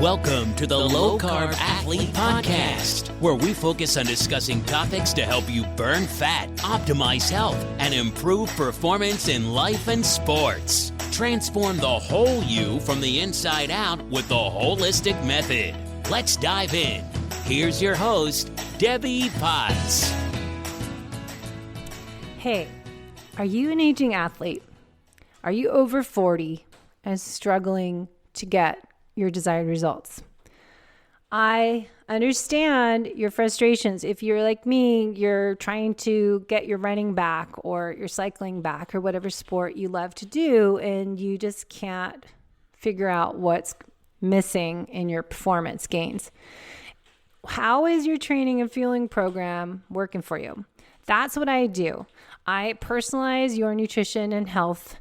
Welcome to the Low Carb Athlete Podcast, where we focus on discussing topics to help you burn fat, optimize health, and improve performance in life and sports. Transform the whole you from the inside out with the holistic method. Let's dive in. Here's your host, Debbie Potts. Hey, are you an aging athlete? Are you over 40 and struggling to get your desired results? I understand your frustrations. If you're like me, you're trying to get your running back or your cycling back or whatever sport you love to do, and you just can't figure out what's missing in your performance gains. How is your training and fueling program working for you? That's what I do. I personalize your nutrition and health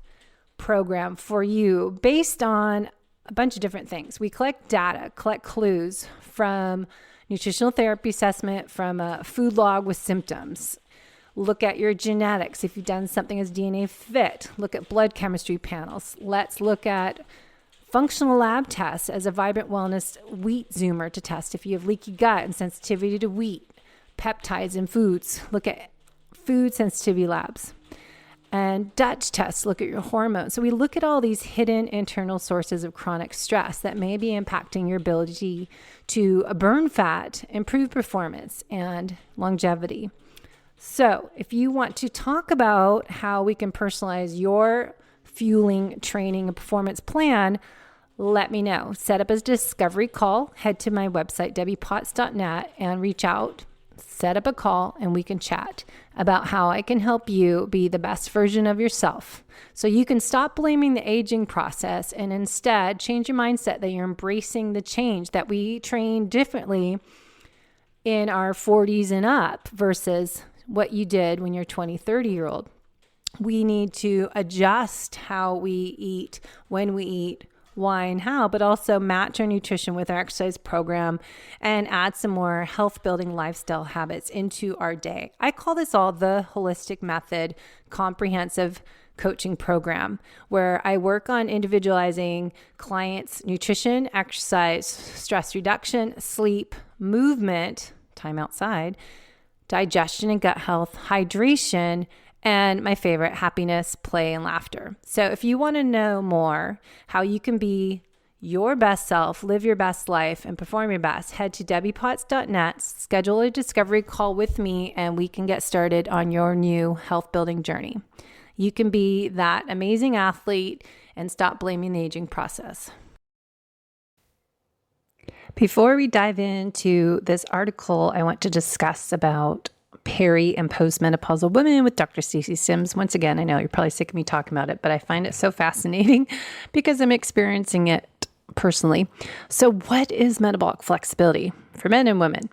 program for you based on a bunch of different things. We collect data, collect clues from nutritional therapy assessment, from a food log with symptoms. Look at your genetics. If you've done something as DNA Fit, look at blood chemistry panels. Let's look at functional lab tests as a Vibrant Wellness wheat zoomer to test if you have leaky gut and sensitivity to wheat, peptides in foods. Look at food sensitivity labs. And Dutch tests, look at your hormones. So we look at all these hidden internal sources of chronic stress that may be impacting your ability to burn fat, improve performance, and longevity. So if you want to talk about how we can personalize your fueling, training, and performance plan, let me know. Set up a discovery call. Head to my website, debbiepotts.net, and reach out. Set up a call and we can chat about how I can help you be the best version of yourself. So you can stop blaming the aging process and instead change your mindset that you're embracing the change, that we train differently in our 40s and up versus what you did when you're 20, 30-year-old. We need to adjust how we eat, when we eat, why and how, but also match our nutrition with our exercise program and add some more health building lifestyle habits into our day. I call this all the holistic method comprehensive coaching program, where I work on individualizing clients' nutrition, exercise, stress reduction, sleep, movement, time outside, digestion and gut health, hydration, and my favorite, happiness, play, and laughter. So if you want to know more how you can be your best self, live your best life, and perform your best, head to debbiepotts.net, schedule a discovery call with me, and we can get started on your new health building journey. You can be that amazing athlete and stop blaming the aging process. Before we dive into this article, I want to discuss about peri and postmenopausal women with Dr. Stacey Sims. Once again, I know you're probably sick of me talking about it, but I find it so fascinating because I'm experiencing it personally. So what is metabolic flexibility for men and women?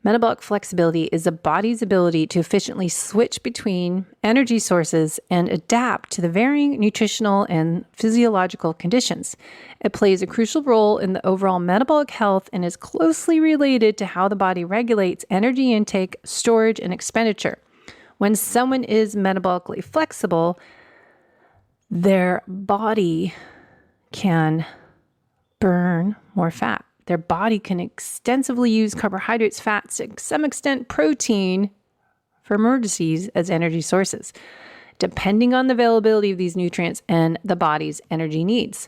Metabolic flexibility is the body's ability to efficiently switch between energy sources and adapt to the varying nutritional and physiological conditions. It plays a crucial role in the overall metabolic health and is closely related to how the body regulates energy intake, storage, and expenditure. When someone is metabolically flexible, their body can burn more fat. Their body can extensively use carbohydrates, fats, to some extent protein for emergencies as energy sources, depending on the availability of these nutrients and the body's energy needs.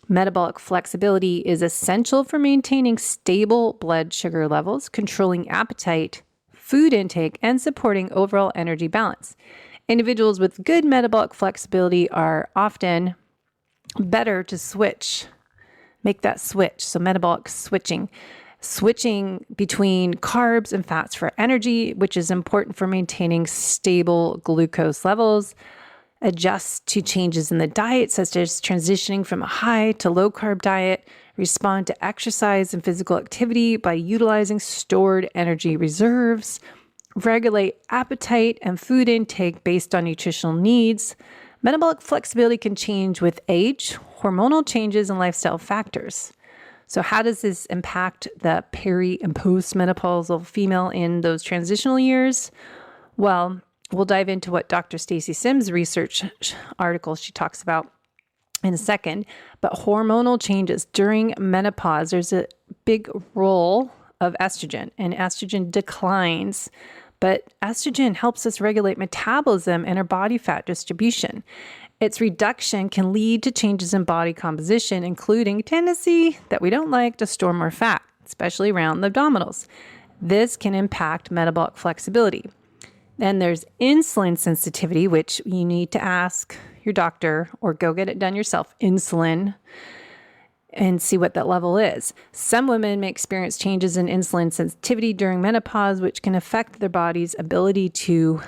Metabolic flexibility is essential for maintaining stable blood sugar levels, controlling appetite, food intake, and supporting overall energy balance. Individuals with good metabolic flexibility are often better to make that switch. So metabolic switching between carbs and fats for energy, which is important for maintaining stable glucose levels. Adjust to changes in the diet, such as transitioning from a high to low carb diet. Respond to exercise and physical activity by utilizing stored energy reserves. Regulate appetite and food intake based on nutritional needs. Metabolic flexibility can change with age, hormonal changes, and lifestyle factors. So how does this impact the peri and postmenopausal female in those transitional years? Well, we'll dive into what Dr. Stacey Sims' research article she talks about in a second. But hormonal changes during menopause, there's a big role of estrogen, and estrogen declines. But estrogen helps us regulate metabolism and our body fat distribution. Its reduction can lead to changes in body composition, including a tendency that we don't like to store more fat, especially around the abdominals. This can impact metabolic flexibility. Then there's insulin sensitivity, which you need to ask your doctor or go get it done yourself, insulin, and see what that level is. Some women may experience changes in insulin sensitivity during menopause, which can affect their body's ability to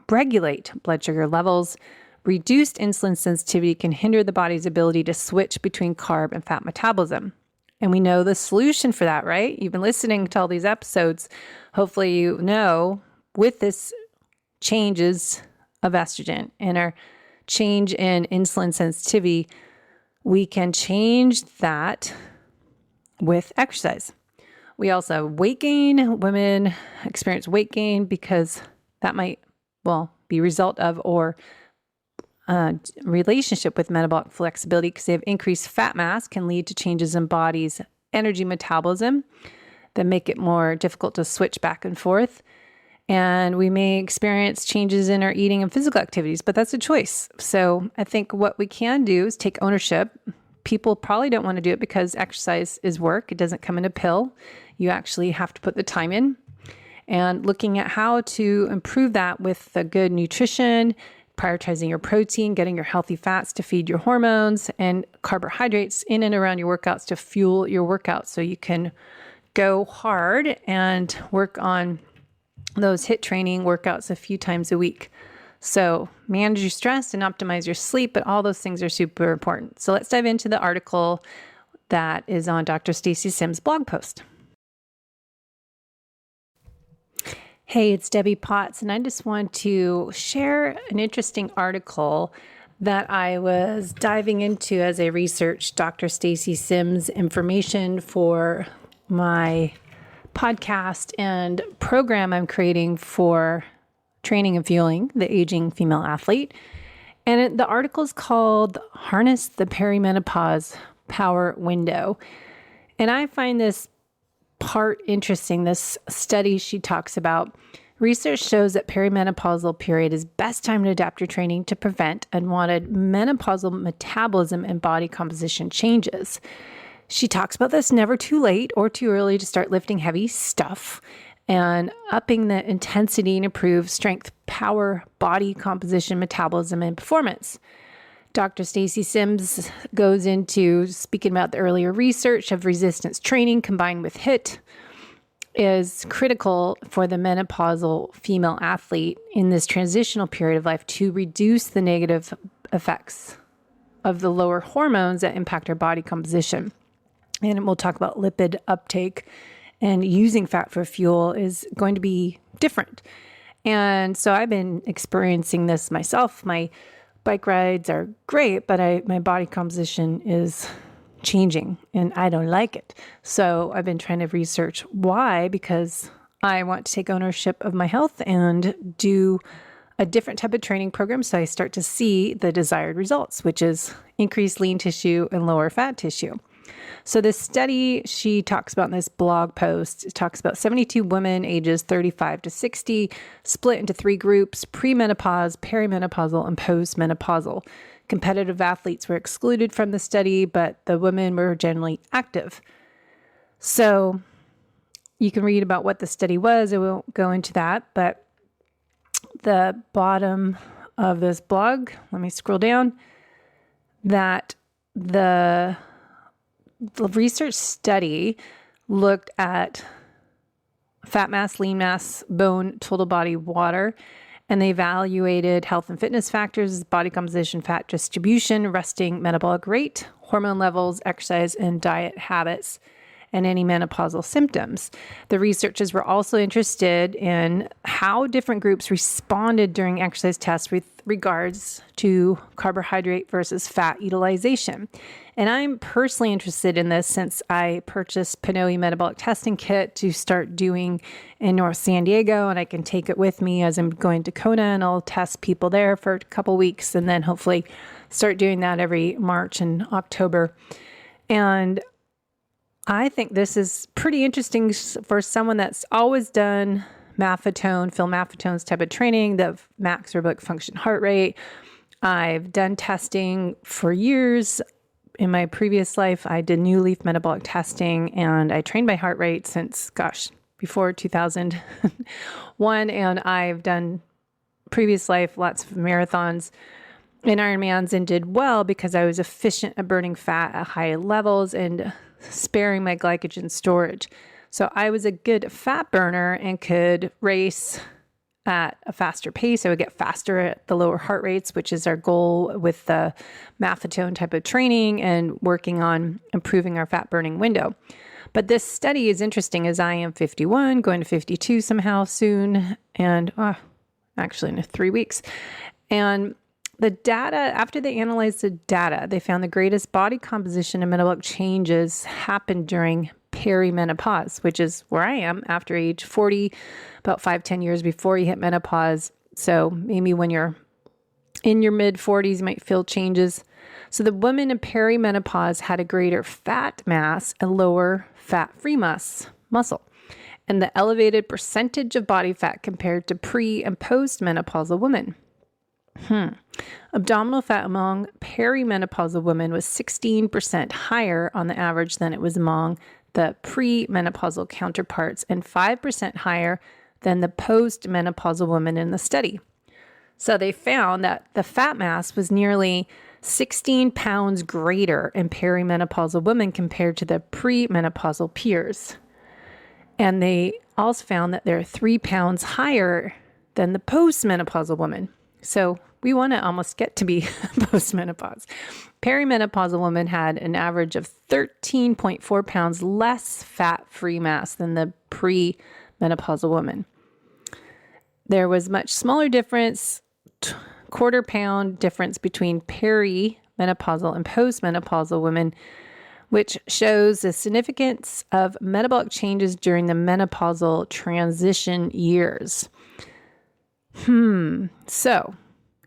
regulate blood sugar levels. Reduced insulin sensitivity can hinder the body's ability to switch between carb and fat metabolism. And we know the solution for that, right? You've been listening to all these episodes. Hopefully you know with this changes of estrogen and our change in insulin sensitivity, we can change that with exercise. We also have weight gain. Women experience weight gain because that might, be a result of or relationship with metabolic flexibility, because they have increased fat mass can lead to changes in body's energy metabolism that make it more difficult to switch back and forth. And we may experience changes in our eating and physical activities, but that's a choice. So I think what we can do is take ownership. People probably don't want to do it because exercise is work. It doesn't come in a pill. You actually have to put the time in. And looking at how to improve that with the good nutrition, prioritizing your protein, getting your healthy fats to feed your hormones, and carbohydrates in and around your workouts to fuel your workouts so you can go hard and work on those HIIT training workouts a few times a week. So manage your stress and optimize your sleep, but all those things are super important. So let's dive into the article that is on Dr. Stacy Sims' blog post. Hey, it's Debbie Potts, and I just want to share an interesting article that I was diving into as I researched Dr. Stacy Sims' information for my podcast and program I'm creating for training and fueling the aging female athlete. And the article is called Harness the Perimenopause Power Window. And I find this part interesting. This study she talks about, research shows that perimenopausal period is best time to adapt your training to prevent unwanted menopausal metabolism and body composition changes. She talks about this never too late or too early to start lifting heavy stuff and upping the intensity and improve strength, power, body composition, metabolism, and performance. Dr. Stacy Sims goes into speaking about the earlier research of resistance training combined with HIIT is critical for the menopausal female athlete in this transitional period of life to reduce the negative effects of the lower hormones that impact our body composition. And we'll talk about lipid uptake, and using fat for fuel is going to be different. And so I've been experiencing this myself. My bike rides are great, but my body composition is changing and I don't like it. So I've been trying to research why, because I want to take ownership of my health and do a different type of training program so I start to see the desired results, which is increased lean tissue and lower fat tissue. So this study she talks about in this blog post, it talks about 72 women ages 35 to 60, split into 3 groups: premenopause, perimenopausal, and postmenopausal. Competitive athletes were excluded from the study, but the women were generally active. So you can read about what the study was. I won't go into that, but the bottom of this blog, let me scroll down, that the research study looked at fat mass, lean mass, bone, total body water, and they evaluated health and fitness factors, body composition, fat distribution, resting metabolic rate, hormone levels, exercise, and diet habits. and any menopausal symptoms. The researchers were also interested in how different groups responded during exercise tests with regards to carbohydrate versus fat utilization. And I'm personally interested in this since I purchased Pinoy Metabolic Testing Kit to start doing in North San Diego, and I can take it with me as I'm going to Kona, and I'll test people there for a couple weeks and then hopefully start doing that every March and October. And I think this is pretty interesting for someone that's always done Maffetone, Phil Maffetone's type of training, the max aerobic function heart rate. I've done testing for years. In my previous life, I did New Leaf metabolic testing, and I trained my heart rate since, before 2001. And I've done previous life, lots of marathons and Ironmans, and did well because I was efficient at burning fat at high levels and sparing my glycogen storage. So I was a good fat burner and could race at a faster pace. I would get faster at the lower heart rates, which is our goal with the Maffetone type of training and working on improving our fat burning window. But this study is interesting as I am 51, going to 52 somehow soon, and actually in 3 weeks. And the data, after they analyzed the data, they found the greatest body composition and metabolic changes happened during perimenopause, which is where I am after age 40, about 5-10 years before you hit menopause. So maybe when you're in your mid 40s, you might feel changes. So the women in perimenopause had a greater fat mass and lower fat-free muscle, and the elevated percentage of body fat compared to pre and post-menopausal women. Abdominal fat among perimenopausal women was 16% higher on the average than it was among the pre-menopausal counterparts, and 5% higher than the post-menopausal women in the study. So they found that the fat mass was nearly 16 pounds greater in perimenopausal women compared to the pre-menopausal peers. And they also found that they're 3 pounds higher than the post-menopausal woman. So we want to almost get to be post-menopause. Perimenopausal women had an average of 13.4 pounds less fat-free mass than the pre-menopausal woman. There was much smaller difference, quarter pound difference between perimenopausal and postmenopausal women, which shows the significance of metabolic changes during the menopausal transition years. So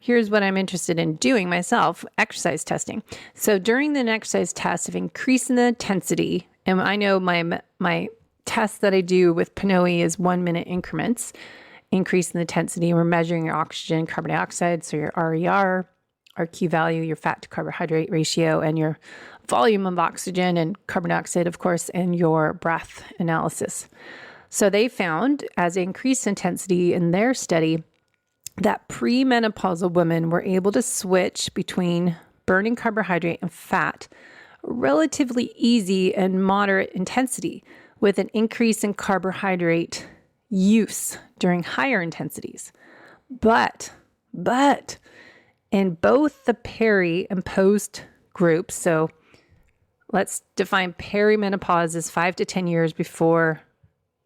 here's what I'm interested in doing myself, exercise testing. So during the exercise test of increasing the intensity, and I know my test that I do with Pinoy is 1 minute increments, increase in the intensity. We're measuring your oxygen, carbon dioxide, so your RER, RQ value, your fat to carbohydrate ratio, and your volume of oxygen and carbon dioxide, of course, and your breath analysis. So they found, as increased intensity in their study, that premenopausal women were able to switch between burning carbohydrate and fat relatively easy and moderate intensity, with an increase in carbohydrate use during higher intensities. But in both the peri and post groups, so let's define perimenopause as 5 to 10 years before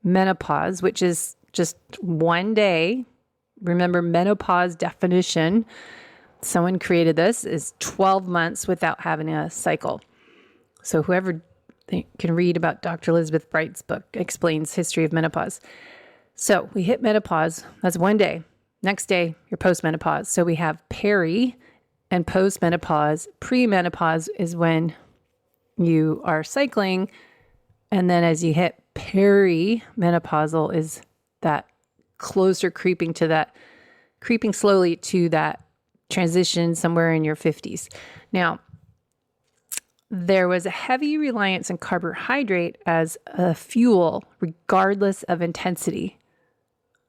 menopause, which is just one day. Remember, menopause definition, someone created this, is 12 months without having a cycle. So whoever can read about Dr. Elizabeth Bright's book, explains history of menopause. So we hit menopause, that's one day. Next day, you're postmenopause. So we have peri and postmenopause. Premenopause is when you are cycling. And then as you hit perimenopausal is that closer creeping slowly to that transition somewhere in your 50s. Now, there was a heavy reliance on carbohydrate as a fuel, regardless of intensity,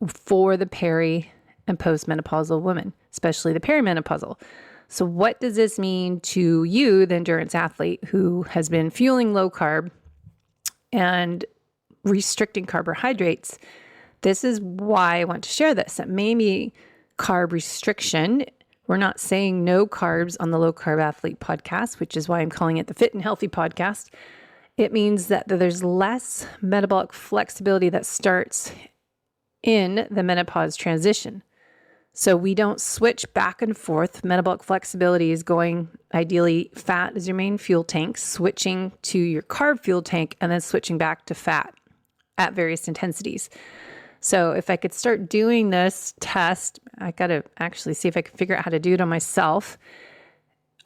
for the peri and postmenopausal women, especially the perimenopausal. So what does this mean to you, the endurance athlete who has been fueling low carb and restricting carbohydrates? This is why I want to share this. That maybe carb restriction, we're not saying no carbs on the Low Carb Athlete podcast, which is why I'm calling it the Fit and Healthy podcast. it means that there's less metabolic flexibility that starts in the menopause transition. So we don't switch back and forth. Metabolic flexibility is going, ideally, fat is your main fuel tank, switching to your carb fuel tank, and then switching back to fat at various intensities. So if I could start doing this test, I got to actually see if I can figure out how to do it on myself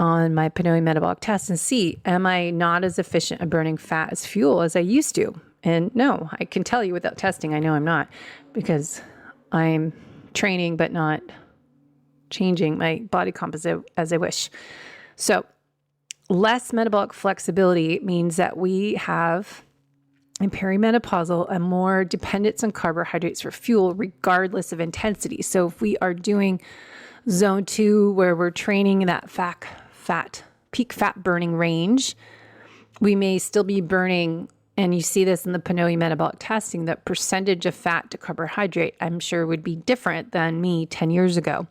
on my Pinoy metabolic test and see, am I not as efficient at burning fat as fuel as I used to? And no, I can tell you without testing, I know I'm not, because I'm training but not changing my body composite as I wish. So less metabolic flexibility means that we have in perimenopausal a more dependence on carbohydrates for fuel regardless of intensity. So if we are doing zone 2 where we're training that peak fat burning range, we may still be burning, and you see this in the Pinoy metabolic testing, that percentage of fat to carbohydrate, I'm sure, would be different than me 10 years ago,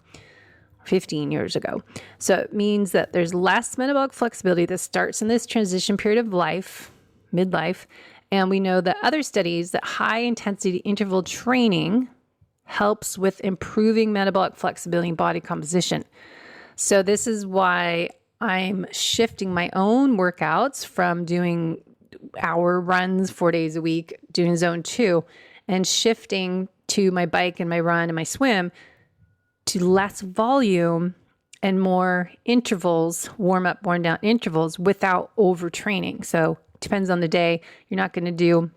15 years ago. So it means that there's less metabolic flexibility that starts in this transition period of life, midlife. And we know that other studies that high intensity interval training helps with improving metabolic flexibility and body composition. So this is why I'm shifting my own workouts from doing hour runs 4 days a week, doing zone 2, and shifting to my bike and my run and my swim to less volume and more intervals, warm up, warm down intervals without overtraining. So it depends on the day. You're not going to do,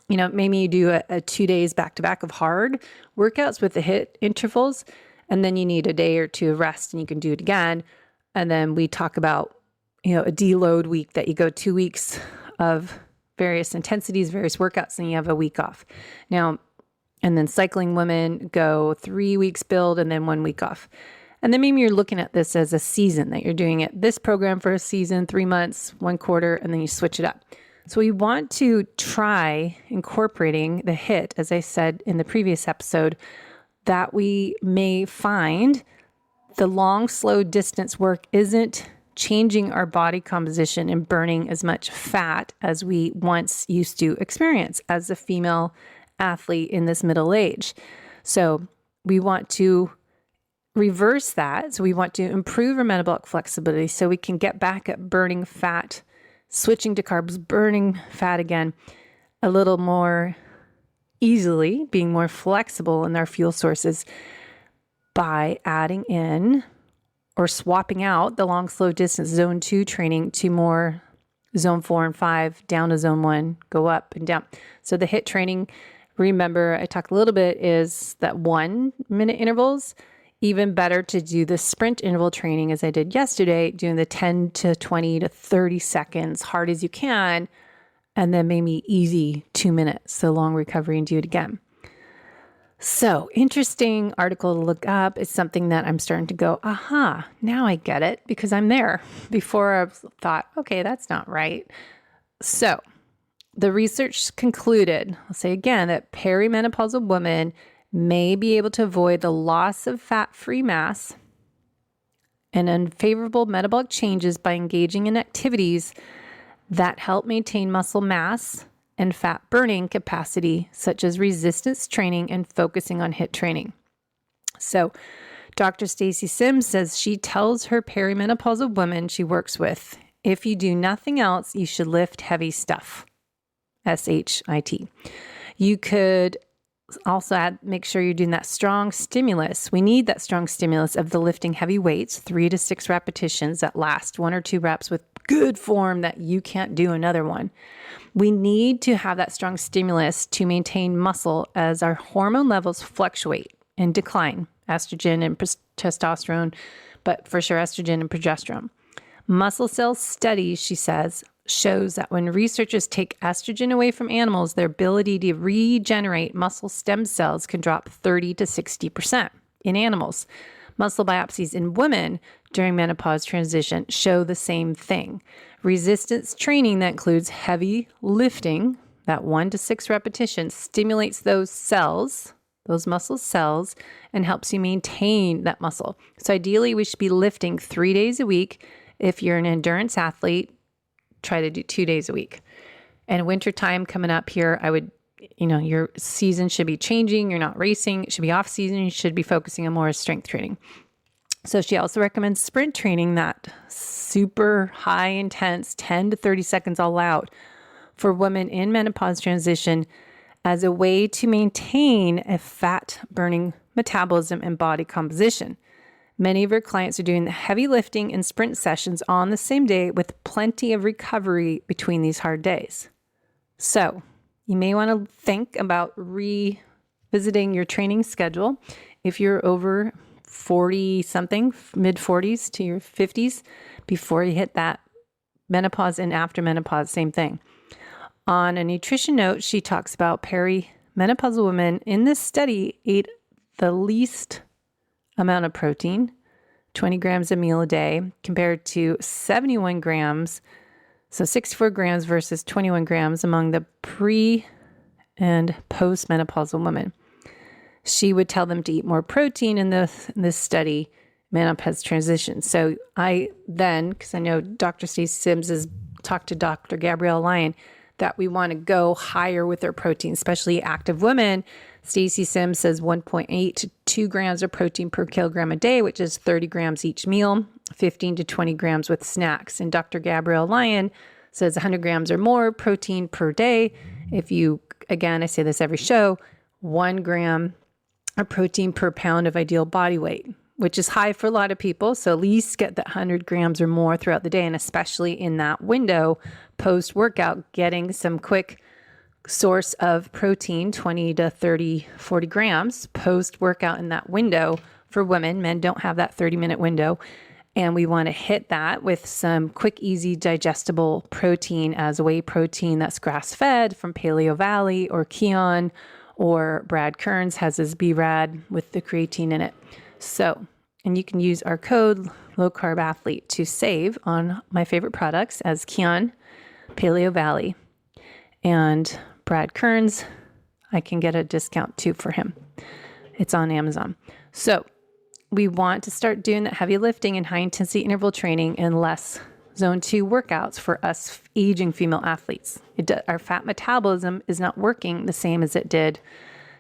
maybe you do a 2 days back to back of hard workouts with the HIIT intervals, and then you need a day or two of rest and you can do it again. And then we talk about, a deload week that you go 2 weeks of various intensities, various workouts, and you have a week off. Now, and then cycling women go 3 weeks build and then 1 week off. And then maybe you're looking at this as a season, that you're doing this program for a season, 3 months, 1 quarter, and then you switch it up. So we want to try incorporating the HIIT, as I said in the previous episode, that we may find the long, slow distance work isn't changing our body composition and burning as much fat as we once used to experience as a female athlete in this middle age. So we want to reverse that. So we want to improve our metabolic flexibility so we can get back at burning fat, switching to carbs, burning fat again a little more easily, being more flexible in our fuel sources by adding in or swapping out the long, slow distance zone 2 training to more zone 4 and 5, down to zone 1, go up and down. So the HIIT training, remember, I talked a little bit, is that 1 minute intervals. Even better to do the sprint interval training as I did yesterday, doing the 10 to 20 to 30 seconds, hard as you can, and then maybe easy 2 minutes, so long recovery, and do it again. So interesting article to look up. It's something that I'm starting to go, aha, now I get it, because I'm there. Before I thought, okay, that's not right. So the research concluded, I'll say again, that perimenopausal women may be able to avoid the loss of fat-free mass and unfavorable metabolic changes by engaging in activities that help maintain muscle mass and fat burning capacity, such as resistance training and focusing on HIIT training. So Dr. Stacy Sims says she tells her perimenopausal women she works with, if you do nothing else, you should lift heavy stuff, S-H-I-T. You could also make sure you're doing that strong stimulus. We need that strong stimulus of the lifting heavy weights, 3 to 6 repetitions that last 1 or 2 reps with good form that you can't do another one. We need to have that strong stimulus to maintain muscle as our hormone levels fluctuate and decline, estrogen and testosterone, but for sure estrogen and progesterone. Muscle cell studies, she says, shows that when researchers take estrogen away from animals, their ability to regenerate muscle stem cells can drop 30 to 60% in animals. Muscle biopsies in women during menopause transition show the same thing. Resistance training that includes heavy lifting, that 1 to 6 repetitions, stimulates those cells, those muscle cells, and helps you maintain that muscle. So ideally, we should be lifting 3 days a week. If you're an endurance athlete, try to do 2 days a week. And wintertime coming up here, I would, your season should be changing. You're not racing. It should be off season. You should be focusing on more strength training. So she also recommends sprint training, that super high intense 10 to 30 seconds all out for women in menopause transition as a way to maintain a fat burning metabolism and body composition. Many of her clients are doing the heavy lifting and sprint sessions on the same day with plenty of recovery between these hard days. So you may want to think about revisiting your training schedule. If you're over 40 something, mid 40s to your 50s, before you hit that menopause and after menopause, same thing. On a nutrition note, she talks about perimenopausal women in this study ate the least amount of protein, 20 grams a meal a day, compared to 71 grams, so 64 grams versus 21 grams among the pre- and post-menopausal women. She would tell them to eat more protein in this study, menopause transition. So I then, because I know Dr. Stacey Sims has talked to Dr. Gabrielle Lyon, that we want to go higher with their protein, especially active women. Stacey Sims says 1.8 to 2 grams of protein per kilogram a day, which is 30 grams each meal, 15 to 20 grams with snacks. And Dr. Gabrielle Lyon says 100 grams or more protein per day. If you, again, I say this every show, 1 gram of protein per pound of ideal body weight, which is high for a lot of people. So at least get that 100 grams or more throughout the day. And especially in that window, post-workout, getting some quick source of protein, 20 to 30, 40 grams post-workout in that window for women. Men don't have that 30-minute window. And we want to hit that with some quick, easy, digestible protein as whey protein that's grass-fed from Paleo Valley or Keon, or Brad Kearns has his B-Rad with the creatine in it. So, and you can use our code LowCarbAthlete to save on my favorite products as Keon, Paleo Valley, and Brad Kearns. I can get a discount too for him. It's on Amazon. So we want to start doing that heavy lifting and high intensity interval training and less zone 2 workouts for us aging female athletes. Our fat metabolism is not working the same as it did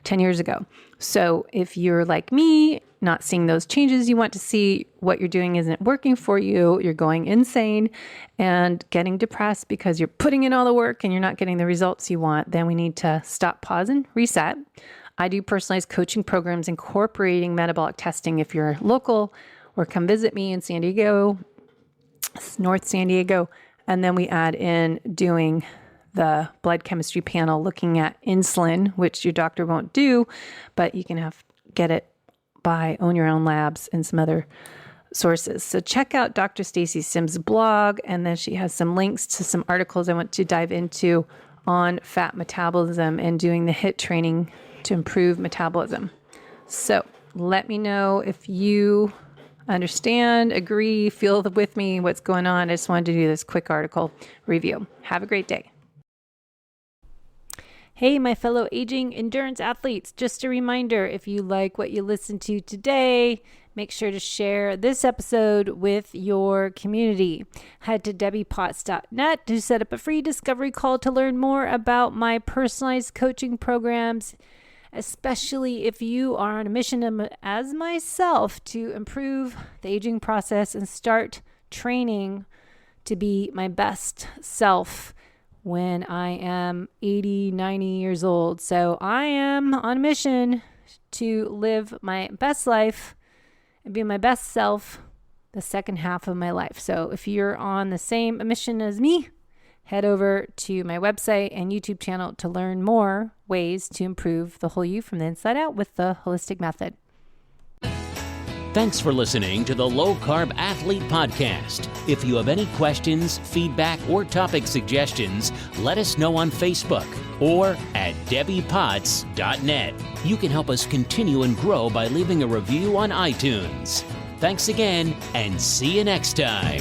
10 years ago. So if you're like me, not seeing those changes you want to see, what you're doing isn't working for you, you're going insane and getting depressed because you're putting in all the work and you're not getting the results you want, then we need to stop, pause, and reset. I do personalized coaching programs incorporating metabolic testing if you're local, or come visit me in San Diego, North San Diego. And then we add in doing the blood chemistry panel, looking at insulin, which your doctor won't do, but you can get it by Own Your Own Labs and some other sources. So check out Dr. Stacey Sims' blog, and then she has some links to some articles I want to dive into on fat metabolism and doing the HIIT training to improve metabolism. So let me know if you understand, agree, feel with me what's going on. I just wanted to do this quick article review. Have a great day. Hey, my fellow aging endurance athletes, just a reminder, if you like what you listened to today, make sure to share this episode with your community. Head to debbiepotts.net to set up a free discovery call to learn more about my personalized coaching programs, especially if you are on a mission as myself to improve the aging process and start training to be my best self when I am 80, 90 years old. So I am on a mission to live my best life and be my best self the second half of my life. So if you're on the same mission as me, head over to my website and YouTube channel to learn more ways to improve the whole you from the inside out with the holistic method. Thanks for listening to the Low Carb Athlete Podcast. If you have any questions, feedback, or topic suggestions, let us know on Facebook or at debbiepotts.net. You can help us continue and grow by leaving a review on iTunes. Thanks again, and see you next time.